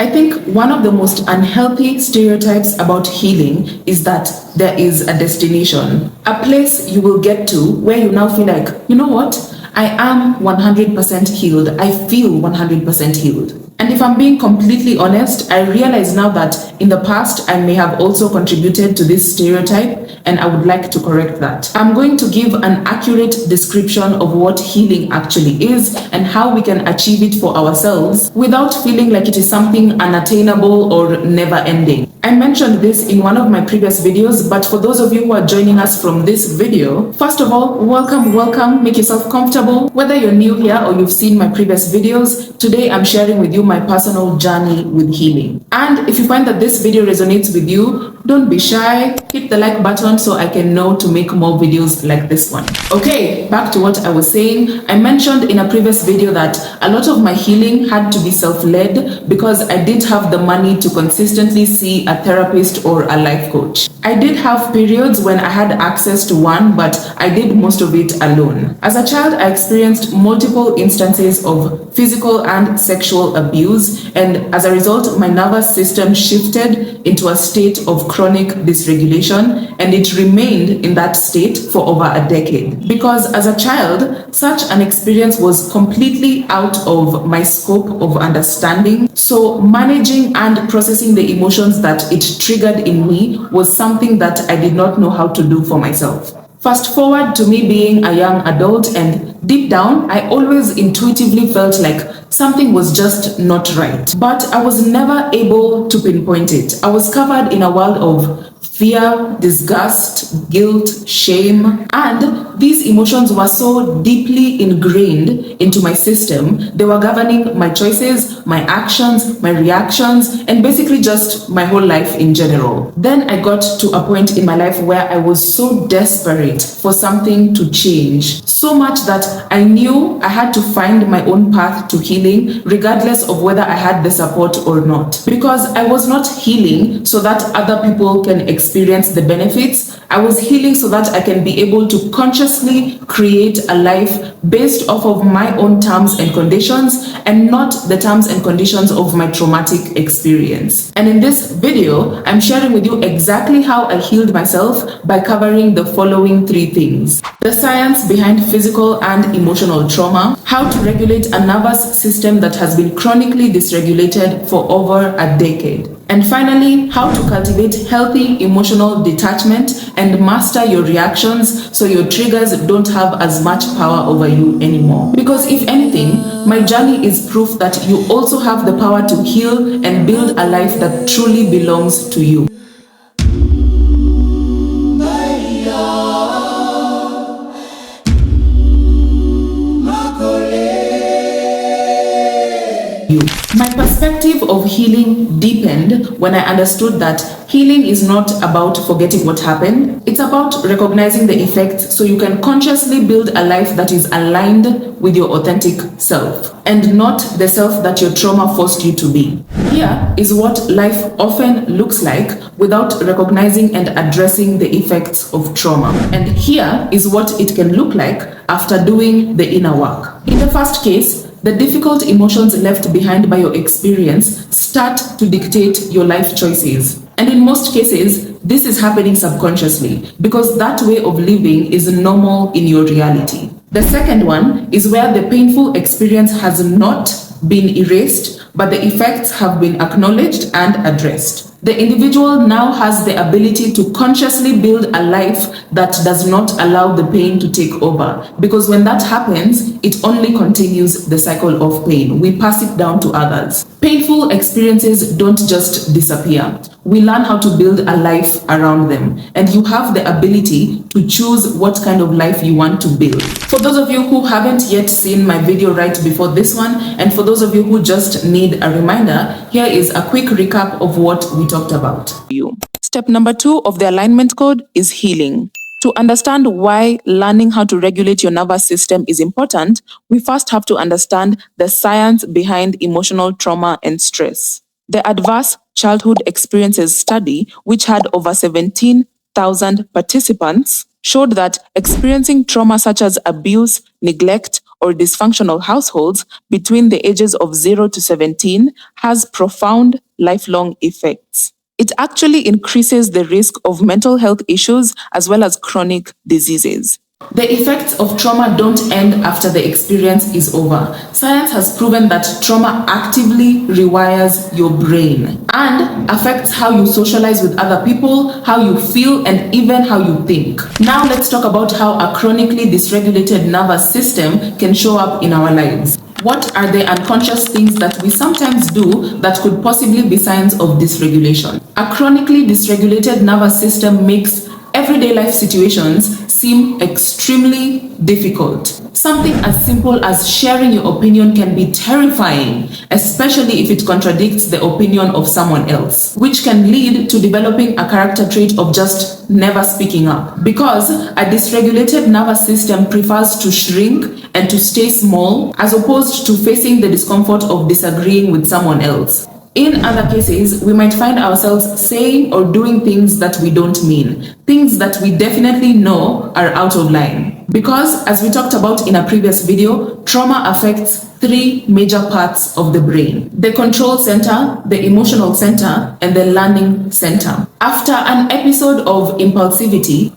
I think one of the most unhealthy stereotypes about healing is that there is a destination, a place you will get to where you now feel like, you know what? I am 100% healed. I feel 100% healed. And if I'm being completely honest, I realize now that in the past I may have also contributed to this stereotype, and I would like to correct that. I'm going to give an accurate description of what healing actually is and how we can achieve it for ourselves without feeling like it is something unattainable or never ending. I mentioned this in one of my previous videos, but for those of you who are joining us from this video, first of all, welcome, make yourself comfortable. Whether you're new here or you've seen my previous videos, today I'm sharing with you my personal journey with healing. And if you find that this video resonates with you, don't be shy, hit the like button so I can know to make more videos like this one. Okay, back to what I was saying. I mentioned in a previous video that a lot of my healing had to be self-led because I didn't have the money to consistently see a therapist or a life coach. I did have periods when I had access to one, but I did most of it alone. As a child, I experienced multiple instances of physical and sexual abuse, and as a result, my nervous system shifted into a state of chronic dysregulation, and it remained in that state for over a decade. Because as a child, such an experience was completely out of my scope of understanding, so managing and processing the emotions that it triggered in me was something that I did not know how to do for myself. Fast forward to me being a young adult, and deep down, I always intuitively felt like something was just not right. But I was never able to pinpoint it. I was covered in a world of fear, disgust, guilt, shame, and these emotions were so deeply ingrained into my system. They were governing my choices, my actions, my reactions, and basically just my whole life in general. Then I got to a point in my life where I was so desperate for something to change, so much that I knew I had to find my own path to healing, regardless of whether I had the support or not. Because I was not healing so that other people can experience the benefits. I was healing so that I can be able to consciously create a life based off of my own terms and conditions and not the terms and conditions of my traumatic experience. And in this video, I'm sharing with you exactly how I healed myself by covering the following 3 things: the science behind physical and emotional trauma, how to regulate a nervous system that has been chronically dysregulated for over a decade, and finally, how to cultivate healthy emotional detachment and master your reactions so your triggers don't have as much power over you anymore. Because if anything, my journey is proof that you also have the power to heal and build a life that truly belongs to you. My perspective of healing deepened when I understood that healing is not about forgetting what happened. It's about recognizing the effects so you can consciously build a life that is aligned with your authentic self and not the self that your trauma forced you to be. Here is what life often looks like without recognizing and addressing the effects of trauma. And here is what it can look like after doing the inner work. In the first case, the difficult emotions left behind by your experience start to dictate your life choices. And in most cases, this is happening subconsciously because that way of living is normal in your reality. The second one is where the painful experience has not been erased, but the effects have been acknowledged and addressed. The individual now has the ability to consciously build a life that does not allow the pain to take over. Because when that happens, it only continues the cycle of pain. We pass it down to others. Painful experiences don't just disappear. We learn how to build a life around them. And you have the ability to choose what kind of life you want to build. For those of you who haven't yet seen my video right before this one, and for those of you who just need a reminder, here is a quick recap of what we talked about. Step number 2 of the alignment code is healing. To understand why learning how to regulate your nervous system is important, we first have to understand the science behind emotional trauma and stress. The Adverse Childhood Experiences Study, which had over 17,000 participants, showed that experiencing trauma such as abuse, neglect, or dysfunctional households between the ages of 0 to 17 has profound lifelong effects. It actually increases the risk of mental health issues as well as chronic diseases. The effects of trauma don't end after the experience is over. Science has proven that trauma actively rewires your brain and affects how you socialize with other people, how you feel, and even how you think. Now let's talk about how a chronically dysregulated nervous system can show up in our lives. What are the unconscious things that we sometimes do that could possibly be signs of dysregulation? A chronically dysregulated nervous system makes everyday life situations seem extremely difficult. Something as simple as sharing your opinion can be terrifying, especially if it contradicts the opinion of someone else, which can lead to developing a character trait of just never speaking up. Because a dysregulated nervous system prefers to shrink and to stay small as opposed to facing the discomfort of disagreeing with someone else. In other cases, we might find ourselves saying or doing things that we don't mean, things that we definitely know are out of line. Because, as we talked about in a previous video, trauma affects three major parts of the brain: the control center, the emotional center, and the learning center. After an episode of impulsivity,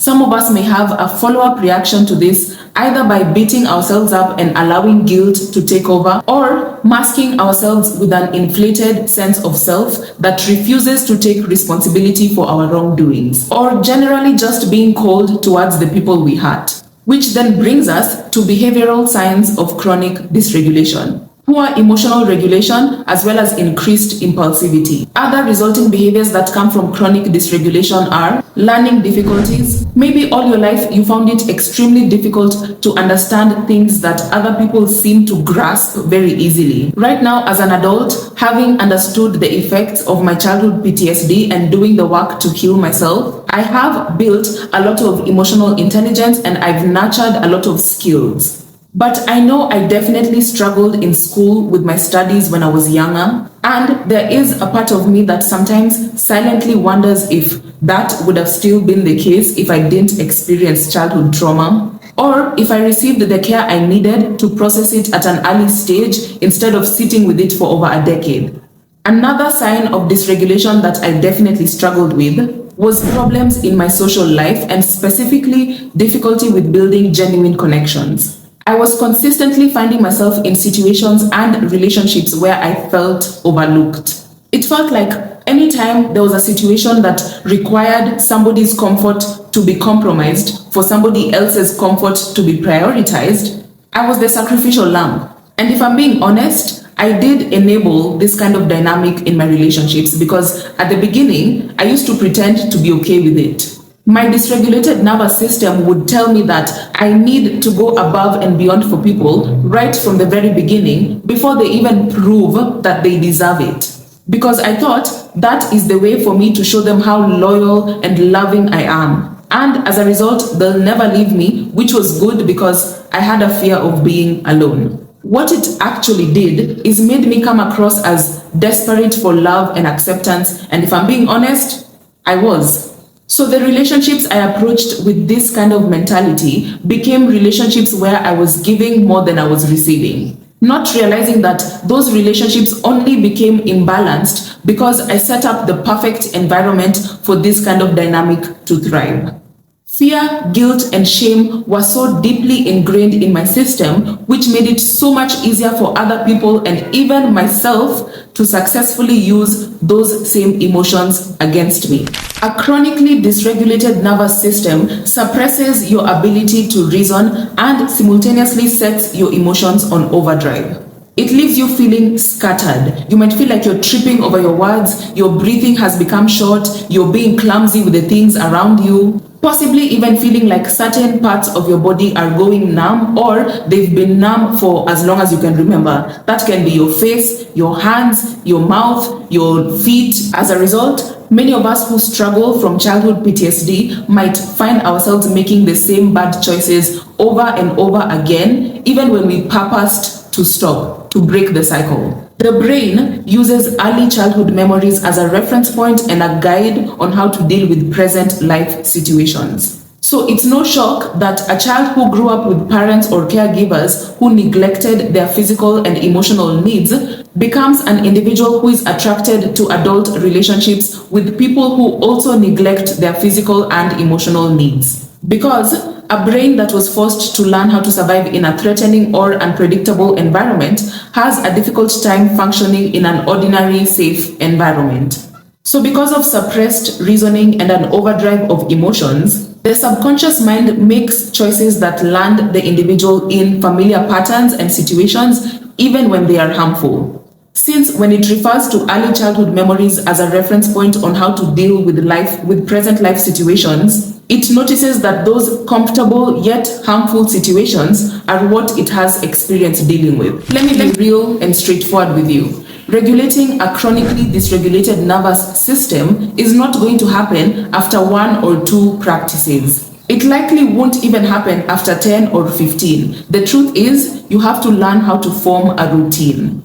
some of us may have a follow-up reaction to this, either by beating ourselves up and allowing guilt to take over, or masking ourselves with an inflated sense of self that refuses to take responsibility for our wrongdoings, or generally just being cold towards the people we hurt. Which then brings us to behavioral signs of chronic dysregulation: poor emotional regulation as well as increased impulsivity. Other resulting behaviors that come from chronic dysregulation are learning difficulties. Maybe all your life you found it extremely difficult to understand things that other people seem to grasp very easily. Right now, as an adult, having understood the effects of my childhood PTSD and doing the work to heal myself, I have built a lot of emotional intelligence and I've nurtured a lot of skills. But I know I definitely struggled in school with my studies when I was younger, and there is a part of me that sometimes silently wonders if that would have still been the case if I didn't experience childhood trauma, or if I received the care I needed to process it at an early stage instead of sitting with it for over a decade. Another sign of dysregulation that I definitely struggled with was problems in my social life, and specifically difficulty with building genuine connections. I was consistently finding myself in situations and relationships where I felt overlooked. It felt like anytime there was a situation that required somebody's comfort to be compromised for somebody else's comfort to be prioritized, I was the sacrificial lamb. And if I'm being honest, I did enable this kind of dynamic in my relationships because at the beginning, I used to pretend to be okay with it. My dysregulated nervous system would tell me that I need to go above and beyond for people right from the very beginning before they even prove that they deserve it. Because I thought that is the way for me to show them how loyal and loving I am. And as a result, they'll never leave me, which was good because I had a fear of being alone. What it actually did is made me come across as desperate for love and acceptance, and if I'm being honest, I was. So the relationships I approached with this kind of mentality became relationships where I was giving more than I was receiving, not realizing that those relationships only became imbalanced because I set up the perfect environment for this kind of dynamic to thrive. Fear, guilt, and shame were so deeply ingrained in my system, which made it so much easier for other people and even myself to successfully use those same emotions against me. A chronically dysregulated nervous system suppresses your ability to reason and simultaneously sets your emotions on overdrive. It leaves you feeling scattered. You might feel like you're tripping over your words, your breathing has become short, you're being clumsy with the things around you, possibly even feeling like certain parts of your body are going numb or they've been numb for as long as you can remember. That can be your face, your hands, your mouth, your feet. As a result, many of us who struggle from childhood PTSD might find ourselves making the same bad choices over and over again, even when we purposed to stop, to break the cycle. The brain uses early childhood memories as a reference point and a guide on how to deal with present life situations. So it's no shock that a child who grew up with parents or caregivers who neglected their physical and emotional needs becomes an individual who is attracted to adult relationships with people who also neglect their physical and emotional needs. Because a brain that was forced to learn how to survive in a threatening or unpredictable environment has a difficult time functioning in an ordinary, safe environment. So because of suppressed reasoning and an overdrive of emotions, the subconscious mind makes choices that land the individual in familiar patterns and situations even when they are harmful. Since when it refers to early childhood memories as a reference point on how to deal with present life situations, it notices that those comfortable yet harmful situations are what it has experience dealing with. Let me be real and straightforward with you. Regulating a chronically dysregulated nervous system is not going to happen after 1 or 2 practices. It likely won't even happen after 10 or 15. The truth is, you have to learn how to form a routine.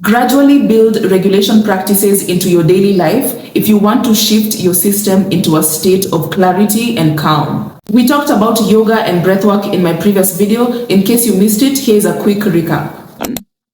Gradually build regulation practices into your daily life if you want to shift your system into a state of clarity and calm. We talked about yoga and breathwork in my previous video. In case you missed it, here's a quick recap.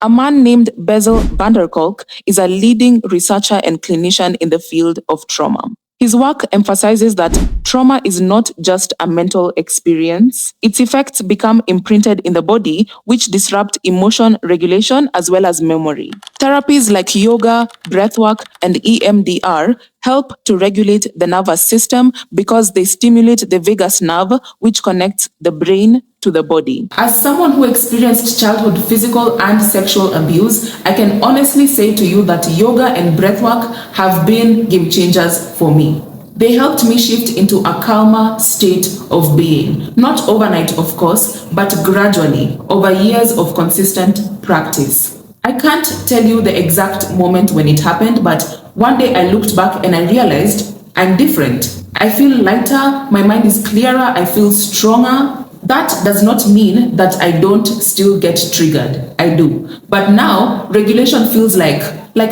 A man named Bessel van der Kolk is a leading researcher and clinician in the field of trauma. His work emphasizes that trauma is not just a mental experience. Its effects become imprinted in the body, which disrupt emotion regulation as well as memory. Therapies like yoga, breathwork, and EMDR help to regulate the nervous system because they stimulate the vagus nerve, which connects the brain to the body. As someone who experienced childhood physical and sexual abuse, I can honestly say to you that yoga and breathwork have been game changers for me. They helped me shift into a calmer state of being. Not overnight, of course, but gradually, over years of consistent practice. I can't tell you the exact moment when it happened, but one day I looked back and I realized I'm different. I feel lighter, my mind is clearer, I feel stronger. That does not mean that I don't still get triggered. I do. But now, regulation feels like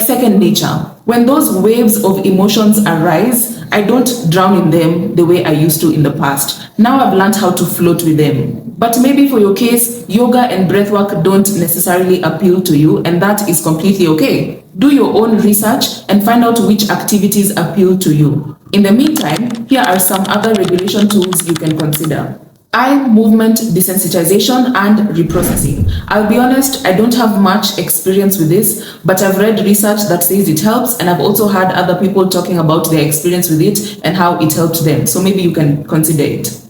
second nature. When those waves of emotions arise, I don't drown in them the way I used to in the past. Now I've learned how to float with them. But maybe for your case, yoga and breathwork don't necessarily appeal to you, and that is completely okay. Do your own research and find out which activities appeal to you. In the meantime, here are some other regulation tools you can consider. Eye movement desensitization and reprocessing. I'll be honest, I don't have much experience with this, but I've read research that says it helps, and I've also had other people talking about their experience with it and how it helped them. So maybe you can consider it.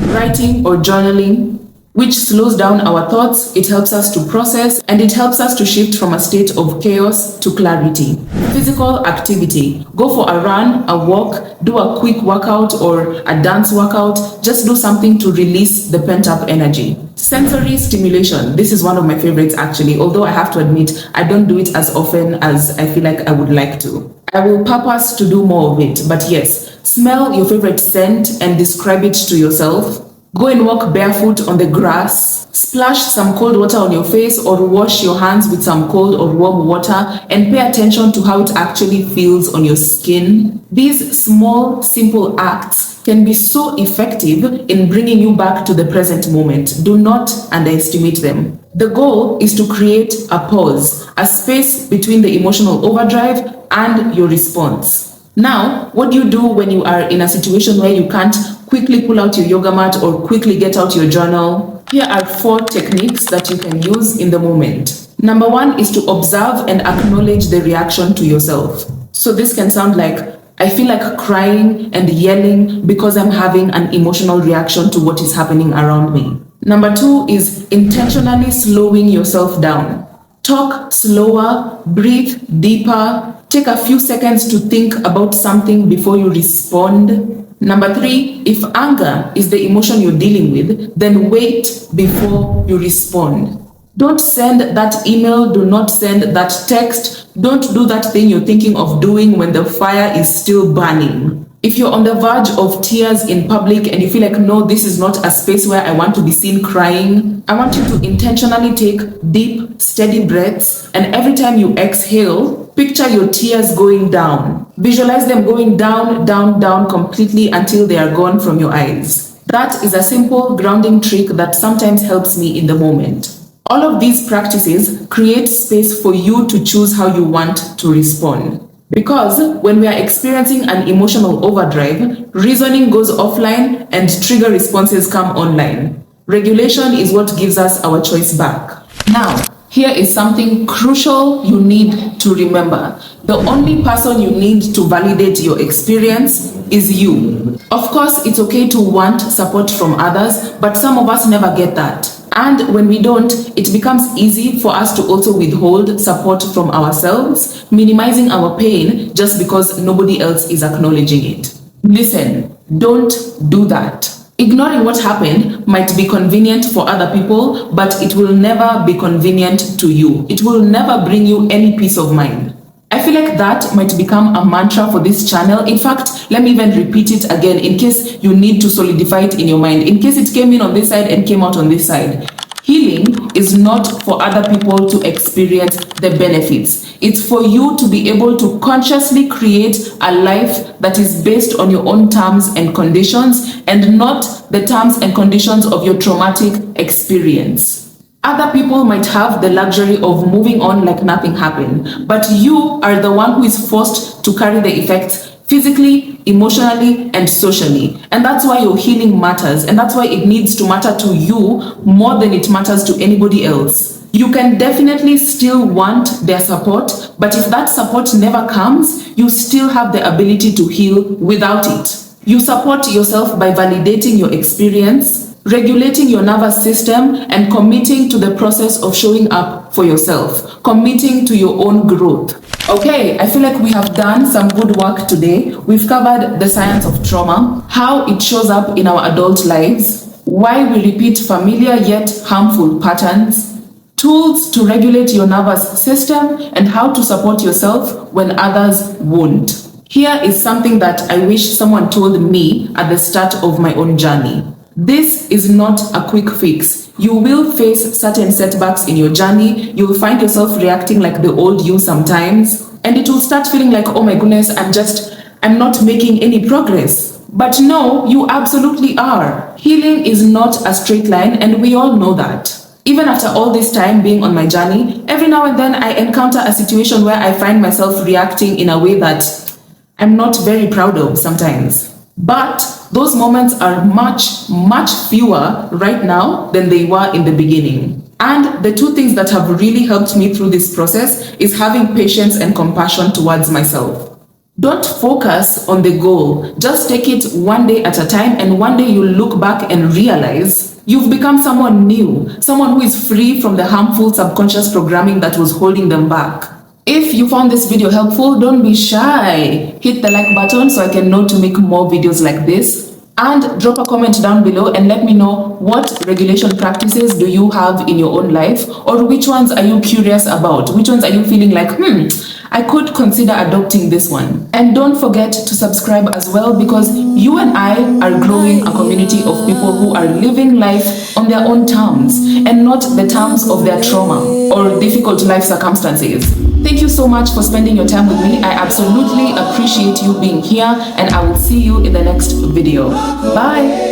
Writing or journaling, which slows down our thoughts, it helps us to process, and it helps us to shift from a state of chaos to clarity. Physical activity. Go for a run, a walk, do a quick workout or a dance workout. Just do something to release the pent-up energy. Sensory stimulation. This is one of my favorites actually, although I have to admit I don't do it as often as I feel like I would like to. I will purpose to do more of it, but yes, smell your favorite scent and describe it to yourself. Go and walk barefoot on the grass, splash some cold water on your face or wash your hands with some cold or warm water and pay attention to how it actually feels on your skin. These small, simple acts can be so effective in bringing you back to the present moment. Do not underestimate them. The goal is to create a pause, a space between the emotional overdrive and your response. Now, what do you do when you are in a situation where you can't quickly pull out your yoga mat or quickly get out your journal? Here are 4 techniques that you can use in the moment. Number 1 is to observe and acknowledge the reaction to yourself. So this can sound like, I feel like crying and yelling because I'm having an emotional reaction to what is happening around me. Number 2 is intentionally slowing yourself down. Talk slower, breathe deeper, take a few seconds to think about something before you respond. Number 3, if anger is the emotion you're dealing with, then wait before you respond. Don't send that email, do not send that text, don't do that thing you're thinking of doing when the fire is still burning. If you're on the verge of tears in public and you feel like, no, this is not a space where I want to be seen crying, I want you to intentionally take deep, steady breaths, and every time you exhale, picture your tears going down. Visualize them going down, down, down completely until they are gone from your eyes. That is a simple grounding trick that sometimes helps me in the moment. All of these practices create space for you to choose how you want to respond. Because when we are experiencing an emotional overdrive, reasoning goes offline and trigger responses come online. Regulation is what gives us our choice back. Now, here is something crucial you need to remember. The only person you need to validate your experience is you. Of course, it's okay to want support from others, but some of us never get that. And when we don't, it becomes easy for us to also withhold support from ourselves, minimizing our pain just because nobody else is acknowledging it. Listen, don't do that. Ignoring what happened might be convenient for other people, but it will never be convenient to you. It will never bring you any peace of mind. I feel like that might become a mantra for this channel. In fact, let me even repeat it again in case you need to solidify it in your mind, in case it came in on this side and came out on this side. Healing is not for other people to experience the benefits. It's for you to be able to consciously create a life that is based on your own terms and conditions and not the terms and conditions of your traumatic experience. Other people might have the luxury of moving on like nothing happened, but you are the one who is forced to carry the effects physically, emotionally, and socially. And that's why your healing matters, and that's why it needs to matter to you more than it matters to anybody else. You can definitely still want their support, but if that support never comes, you still have the ability to heal without it. You support yourself by validating your experience, regulating your nervous system, and committing to the process of showing up for yourself, committing to your own growth. Okay, I feel like we have done some good work today. We've covered the science of trauma, how it shows up in our adult lives, why we repeat familiar yet harmful patterns, tools to regulate your nervous system, and how to support yourself when others won't. Here is something that I wish someone told me at the start of my own journey. This is not a quick fix. You will face certain setbacks in your journey. You'll find yourself reacting like the old you sometimes. And it will start feeling like, oh my goodness, I'm not making any progress. But no, you absolutely are. Healing is not a straight line, and we all know that. Even after all this time being on my journey, every now and then I encounter a situation where I find myself reacting in a way that I'm not very proud of sometimes. But those moments are much, much fewer right now than they were in the beginning. And the two things that have really helped me through this process is having patience and compassion towards myself. Don't focus on the goal. Just take it one day at a time, and one day you'll look back and realize you've become someone new, someone who is free from the harmful subconscious programming that was holding them back. If you found this video helpful, don't be shy. Hit the like button so I can know to make more videos like this. And drop a comment down below and let me know what regulation practices do you have in your own life, or which ones are you curious about? Which ones are you feeling like, I could consider adopting this one. And don't forget to subscribe as well, because you and I are growing a community of people who are living life on their own terms and not the terms of their trauma or difficult life circumstances. Thank you so much for spending your time with me. I absolutely appreciate you being here, and I will see you in the next video. Bye.